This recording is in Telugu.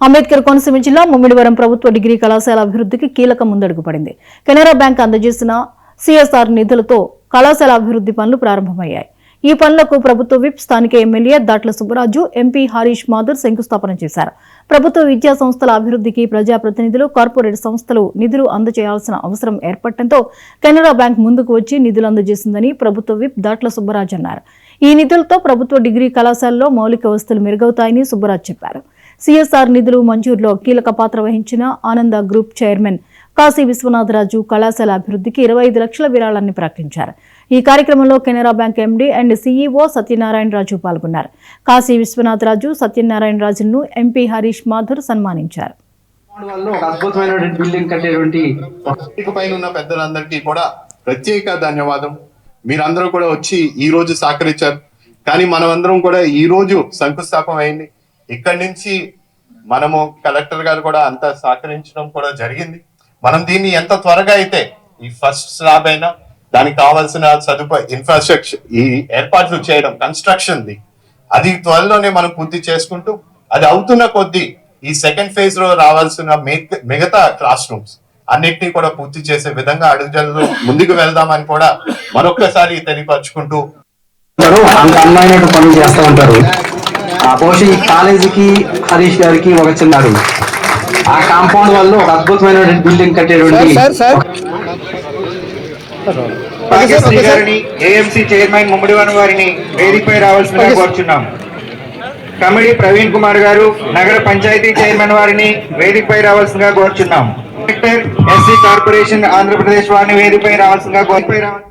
అంబేద్కర్ కోనసీమ జిల్లా ముమ్మిడివరం ప్రభుత్వ డిగ్రీ కళాశాల అభివృద్ధికి కీలక ముందడుగు పడింది. కెనరా బ్యాంక్ అందజేసిన సిఎస్ఆర్ నిధులతో కళాశాల అభివృద్ధి పనులు ప్రారంభమయ్యాయి. ఈ పనులకు ప్రభుత్వ విప్ స్థానిక ఎమ్మెల్యే దాట్ల సుబ్బరాజు, ఎంపీ హరీష్ మాథుర్ శంకుస్థాపన చేశారు. ప్రభుత్వ విద్యా సంస్థల అభివృద్ధికి ప్రజాప్రతినిధులు, కార్పొరేట్ సంస్థలు నిధులు అందజేయాల్సిన అవసరం ఏర్పడటంతో కెనరా బ్యాంక్ ముందుకు వచ్చి నిధులు అందజేసిందని ప్రభుత్వ విప్ దాట్ల సుబ్బరాజు అన్నారు. ఈ నిధులతో ప్రభుత్వ డిగ్రీ కళాశాలలో మౌలిక వసతులు మెరుగవుతాయని సుబ్బరాజు చెప్పారు. సిఎస్ఆర్ నిధులు మంజూరులో కీలక పాత్ర వహించిన ఆనంద గ్రూప్ చైర్మన్ కాశీ విశ్వనాథరాజు కళాశాల అభివృద్ధికి 25 లక్షల విరాళాన్ని ప్రకటించారు. ఈ కార్యక్రమంలో Canara bank MD and CEO Satyanarayana Raju పాల్గొన్నారు. కాశీ విశ్వనాథరాజు, సత్యనారాయణ రాజును ఎంపీ హరీష్ మాథుర్ సన్మానించారు. పెద్దలందరికీ కూడా ప్రత్యేక ధన్యవాదం. మీరందరూ కూడా వచ్చి ఈ రోజు సహకరించారు. కానీ మనమందరం కూడా ఈ రోజు శంకుస్థాపన అయింది. ఇక్కడి నుంచి మనము కలెక్టర్ గారు కూడా అంతా సహకరించడం కూడా జరిగింది. మనం దీన్ని ఎంత త్వరగా అయితే ఈ ఫస్ట్ స్లాబ్ అయినా దానికి కావాల్సిన సదుపాయ ఇన్ఫ్రాస్ట్రక్చర్ ఈ ఏర్పాట్లు చేయడం కన్స్ట్రక్షన్ ది అది త్వరలోనే మనం పూర్తి చేసుకుంటూ అది అవుతున్న కొద్దీ ఈ సెకండ్ ఫేజ్ లో రావాల్సిన మిగతా క్లాస్ రూమ్స్ అన్నిటినీ కూడా పూర్తి చేసే విధంగా అడుగుజాడలు ముందుకు వెళ్దామని కూడా మరొకసారి తెలియపరచుకుంటూ అమ్మాయినట్టు పనులు చేస్తూ ఉంటారు. బహుశా ఈ కాలేజీకి హరీష్ గారికి ఒక చిన్నారు ఆ కాంపౌండ్ వల్ల ఒక అద్భుతమైన బిల్డింగ్ కట్టేటువంటి ఏఎంసీ చైర్మన్ ముమ్మిడివరం వారిని వేదికపై రావాల్సిందిగా కోరుచున్నాం. కమిటీ ప్రవీణ్ కుమార్ గారు నగర పంచాయతీ చైర్మన్ వారిని వేదికపై రావాల్సిందిగా కోరుచున్నాం. ఎస్సీ కార్పొరేషన్ ఆంధ్రప్రదేశ్ వారిని వేదికపై రావాల్సిందిగా కోరుతున్నాం.